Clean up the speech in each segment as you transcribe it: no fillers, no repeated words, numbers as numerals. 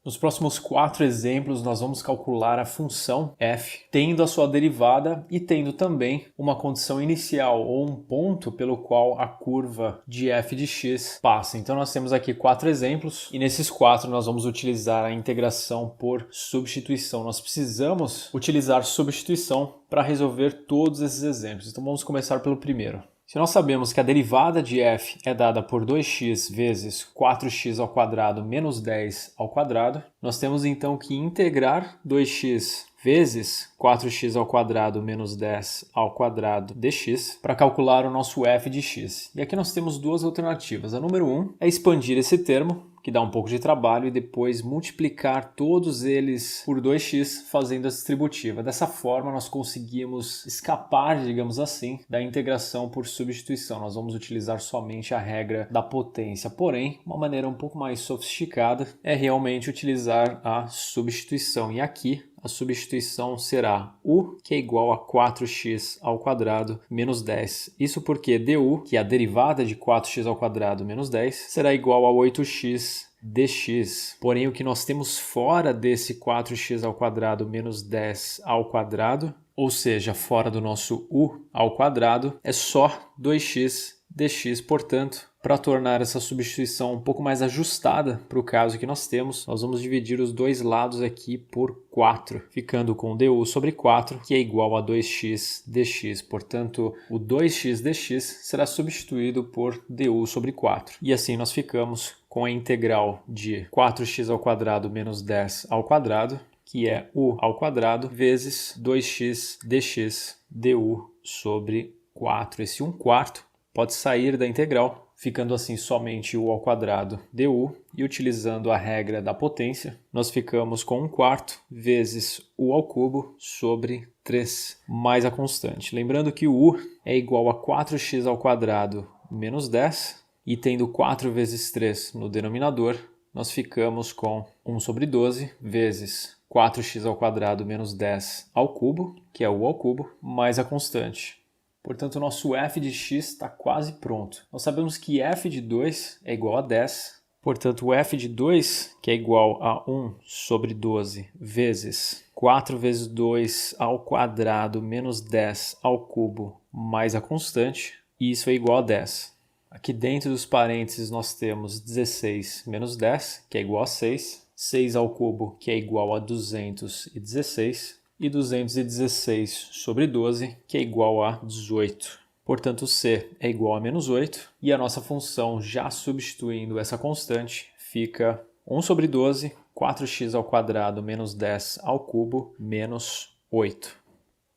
Nos próximos 4 exemplos, nós vamos calcular a função f, tendo a sua derivada e tendo também uma condição inicial ou um ponto pelo qual a curva de f de x passa. Então nós temos aqui 4 exemplos e nesses 4 nós vamos utilizar a integração por substituição. Nós precisamos utilizar substituição para resolver todos esses exemplos. Então vamos começar pelo primeiro. Se nós sabemos que a derivada de f é dada por 2x vezes 4x ao quadrado menos 10 ao quadrado, nós temos então que integrar 2x vezes 4x ao quadrado menos 10 ao quadrado dx para calcular o nosso f de x. E aqui nós temos duas alternativas. A número 1 é expandir esse termo, que dá um pouco de trabalho, e depois multiplicar todos eles por 2x fazendo a distributiva. Dessa forma nós conseguimos escapar, digamos assim, da integração por substituição. Nós vamos utilizar somente a regra da potência. Porém, uma maneira um pouco mais sofisticada é realmente utilizar a substituição. E aqui a substituição será u, que é igual a 4x ao quadrado menos 10. Isso porque du, que é a derivada de 4x ao quadrado menos 10, será igual a 8x dx. Porém, o que nós temos fora desse 4x ao quadrado menos 10 ao quadrado, ou seja, fora do nosso u ao quadrado, é só 2x dx. Portanto, para tornar essa substituição um pouco mais ajustada para o caso que nós temos, nós vamos dividir os dois lados aqui por 4, ficando com du sobre 4, que é igual a 2x dx. Portanto, o 2x dx será substituído por du sobre 4. E assim nós ficamos com a integral de 4x ao quadrado menos 10 ao quadrado, que é u ao quadrado, vezes 2x dx du sobre 4. Esse 1/4 pode sair da integral, ficando assim somente u ao quadrado du, e utilizando a regra da potência, nós ficamos com 1/4 vezes u ao cubo sobre 3, mais a constante. Lembrando que o u é igual a 4x ao quadrado menos 10, e tendo 4 vezes 3 no denominador, nós ficamos com 1 sobre 12 vezes 4x ao quadrado menos 10 ao cubo, que é u ao cubo, mais a constante. Portanto, o nosso f de x está quase pronto. Nós sabemos que f de 2 é igual a 10. Portanto, o f de 2, que é igual a 1 sobre 12 vezes 4 vezes 2 ao quadrado menos 10 ao cubo mais a constante, e isso é igual a 10. Aqui dentro dos parênteses nós temos 16 menos 10, que é igual a 6. 6 ao cubo, que é igual a 216. E 216 sobre 12, que é igual a 18. Portanto, c é igual a menos 8. E a nossa função, já substituindo essa constante, fica 1 sobre 12, 4x ao quadrado menos 10 ao cubo, menos 8.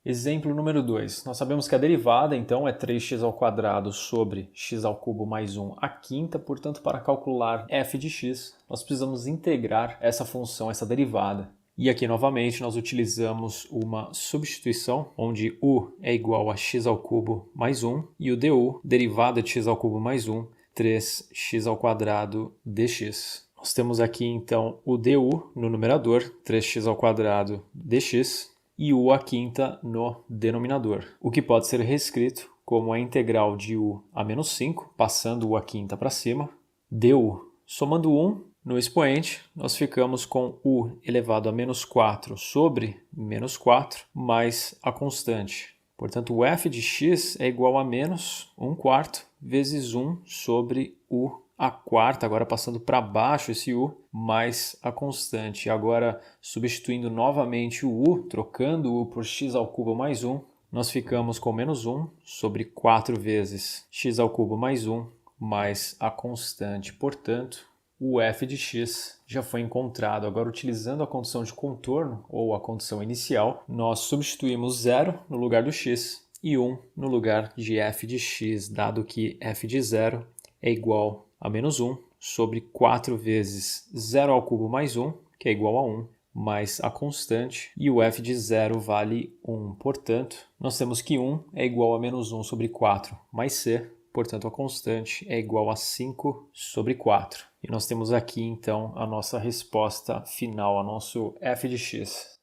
Exemplo número 2. Nós sabemos que a derivada, então, é 3x ao quadrado sobre x ao cubo mais 1 à quinta. Portanto, para calcular f de x, nós precisamos integrar essa função, essa derivada. E aqui, novamente, nós utilizamos uma substituição, onde u é igual a x ao cubo mais 1, e o du, derivada de x ao cubo mais 1, 3x ao quadrado dx. Nós temos aqui, então, o du no numerador, 3x ao quadrado dx, e u à quinta no denominador, o que pode ser reescrito como a integral de u a menos 5, passando u à quinta para cima, du. Somando 1 no expoente, nós ficamos com u elevado a menos 4 sobre menos 4 mais a constante. Portanto, o f de x é igual a menos 1/4 vezes 1 sobre u à quarta, agora passando para baixo esse u, mais a constante. Agora, substituindo novamente o u, trocando o por x ao cubo mais 1, nós ficamos com menos 1 sobre 4 vezes x ao cubo mais 1, mais a constante. Portanto, o f de x já foi encontrado. Agora, utilizando a condição de contorno, ou a condição inicial, nós substituímos 0 no lugar do x e 1 no lugar de f de x, dado que f de 0 é igual a menos 1 sobre 4 vezes 0 ao cubo mais 1, que é igual a 1, mais a constante, e o f de 0 vale 1. Portanto, nós temos que 1 é igual a menos 1 sobre 4 mais c, portanto a constante é igual a 5 sobre 4. E nós temos aqui então a nossa resposta final, a nosso f de x.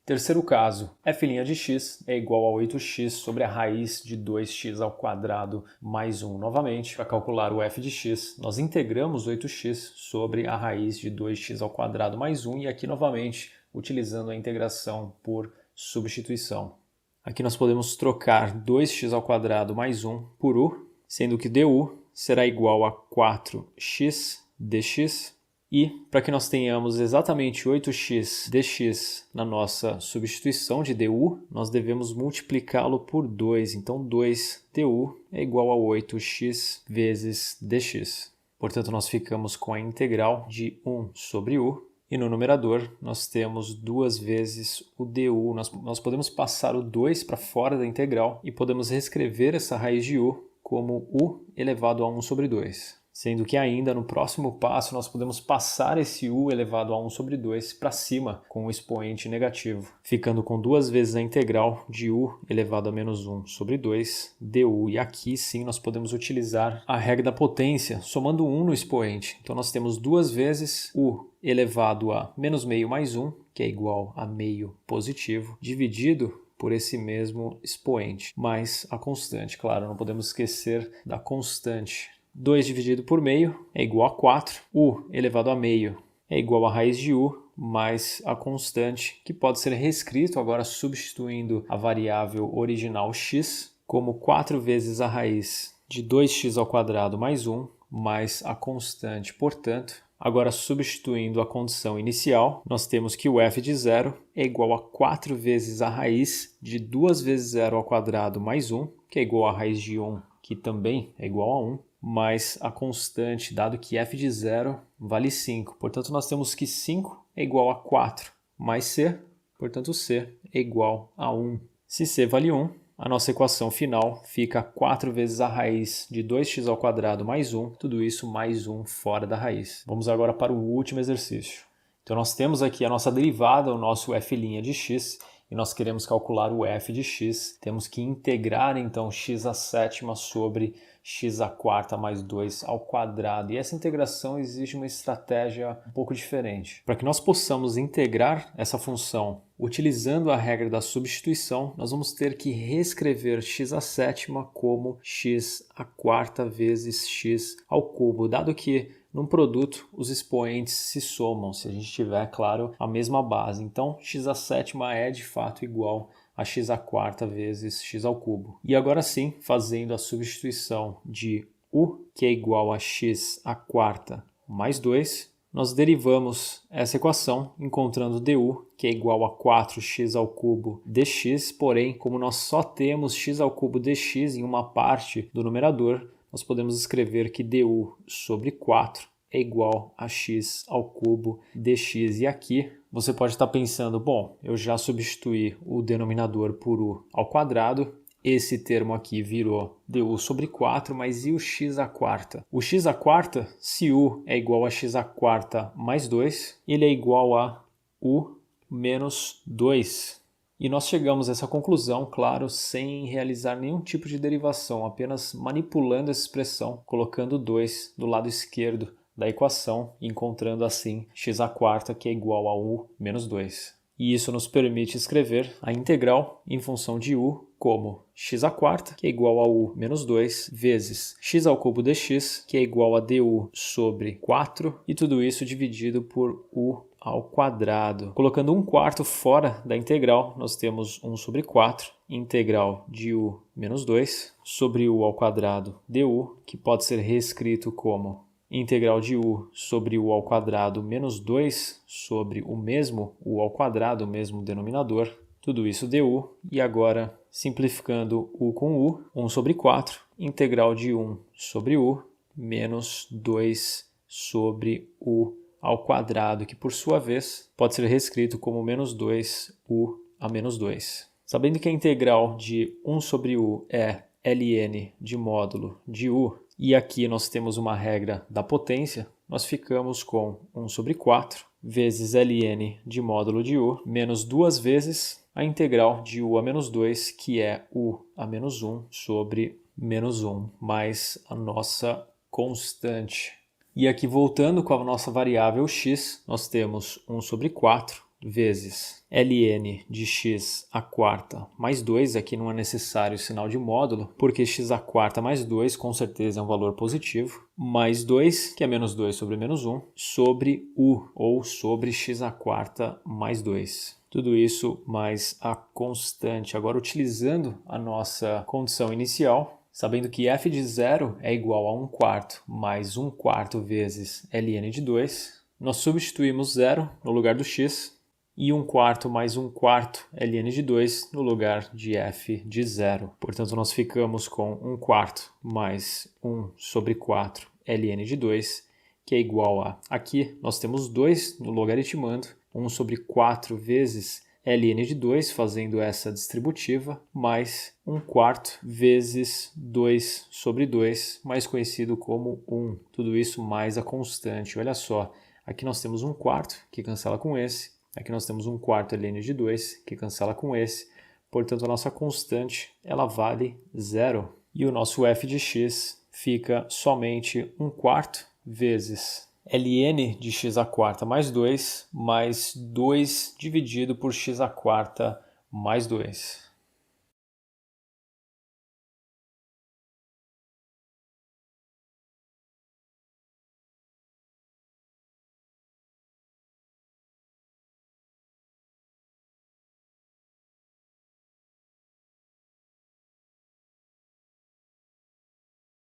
Terceiro caso, f' de x é igual a 8x sobre a raiz de 2x ao quadrado mais 1. Novamente, para calcular o f de x, nós integramos 8x sobre a raiz de 2x ao quadrado mais 1 e aqui novamente utilizando a integração por substituição. Aqui nós podemos trocar 2x ao quadrado mais 1 por u, sendo que du será igual a 4x dx. E para que nós tenhamos exatamente 8x dx na nossa substituição de du, nós devemos multiplicá-lo por 2. Então 2du é igual a 8x vezes dx. Portanto, nós ficamos com a integral de 1 sobre u. E no numerador nós temos 2 vezes o du. Nós podemos passar o 2 para fora da integral e podemos reescrever essa raiz de u como u elevado a 1 sobre 2. Sendo que ainda no próximo passo nós podemos passar esse u elevado a 1 sobre 2 para cima com o expoente negativo, ficando com 2 vezes a integral de u elevado a menos 1 sobre 2 du. E aqui sim nós podemos utilizar a regra da potência, somando 1 no expoente. Então nós temos 2 vezes u elevado a menos meio mais 1, que é igual a meio positivo, dividido por esse mesmo expoente, mais a constante. Claro, não podemos esquecer da constante. 2 dividido por meio é igual a 4. U elevado a meio é igual a raiz de u mais a constante, que pode ser reescrito agora substituindo a variável original x como 4 vezes a raiz de 2x ao quadrado mais 1 mais a constante. Portanto, agora substituindo a condição inicial, nós temos que o f de 0 é igual a 4 vezes a raiz de 2 vezes 0 ao quadrado mais 1, que é igual a raiz de 1, que também é igual a 1, mais a constante, dado que f de 0 vale 5. Portanto, nós temos que 5 é igual a 4 mais c, portanto, c é igual a 1. Se c vale 1, a nossa equação final fica 4 vezes a raiz de 2x ao quadrado mais 1, tudo isso mais 1 fora da raiz. Vamos agora para o último exercício. Então, nós temos aqui a nossa derivada, o nosso f' de x, e nós queremos calcular o f de x. Temos que integrar, então, x à sétima sobre x à quarta mais 2 ao quadrado. E essa integração exige uma estratégia um pouco diferente. Para que nós possamos integrar essa função utilizando a regra da substituição, nós vamos ter que reescrever x à sétima como x à quarta vezes x ao cubo, dado que num produto os expoentes se somam, se a gente tiver, claro, a mesma base. Então, x à sétima é de fato igual a x à quarta vezes x ao cubo. E agora sim, fazendo a substituição de u, que é igual a x à quarta mais 2, nós derivamos essa equação encontrando du, que é igual a 4x ao cubo dx, porém, como nós só temos x ao cubo dx em uma parte do numerador, nós podemos escrever que du sobre 4 é igual a x ao cubo dx. E aqui você pode estar pensando, bom, eu já substituí o denominador por u ao quadrado, esse termo aqui virou du sobre 4, mas e o x à quarta? O x à quarta, se u é igual a x à quarta mais 2, ele é igual a u menos 2. E nós chegamos a essa conclusão, claro, sem realizar nenhum tipo de derivação, apenas manipulando essa expressão, colocando 2 do lado esquerdo da equação e encontrando assim x à quarta, que é igual a u menos 2. E isso nos permite escrever a integral em função de u como x à quarta, que é igual a u menos 2, vezes x ao cubo dx, que é igual a du sobre 4, e tudo isso dividido por u ao quadrado. Colocando 1/4 fora da integral, nós temos 1 sobre 4, integral de u menos 2, sobre u ao quadrado du, que pode ser reescrito como integral de u sobre u ao quadrado menos 2 sobre o mesmo u ao quadrado, o mesmo denominador, tudo isso du, e agora simplificando u com u, 1 sobre 4, integral de 1 sobre u menos 2 sobre u ao quadrado, que por sua vez pode ser reescrito como menos 2u a menos 2. Sabendo que a integral de 1 sobre u é ln de módulo de u, e aqui nós temos uma regra da potência, nós ficamos com 1 sobre 4 vezes ln de módulo de u, menos 2 vezes a integral de u a menos 2, que é u a menos 1 sobre menos 1, mais a nossa constante. E aqui voltando com a nossa variável x, nós temos 1 sobre 4 vezes ln de x à quarta mais 2, aqui não é necessário o sinal de módulo, porque x à quarta mais 2 com certeza é um valor positivo, mais 2, que é menos 2 sobre menos 1, sobre u, ou sobre x à quarta mais 2. Tudo isso mais a constante. Agora, utilizando a nossa condição inicial, sabendo que f de 0 é igual a 1 quarto mais 1 quarto vezes ln de 2, nós substituímos 0 no lugar do x e 1 quarto mais 1 quarto ln de 2 no lugar de f de 0. Portanto, nós ficamos com 1 quarto mais 1 sobre 4 ln de 2, que é igual a, aqui nós temos 2 no logaritmando, 1 sobre 4 vezes ln de 2, fazendo essa distributiva, mais 1 quarto vezes 2 sobre 2, mais conhecido como 1. Tudo isso mais a constante. Olha só, aqui nós temos 1 quarto, que cancela com esse. Aqui nós temos 1 quarto ln de 2, que cancela com esse. Portanto, a nossa constante ela vale 0. E o nosso f de x fica somente 1 quarto vezes ln de x à quarta mais 2, mais 2 dividido por x à quarta mais 2.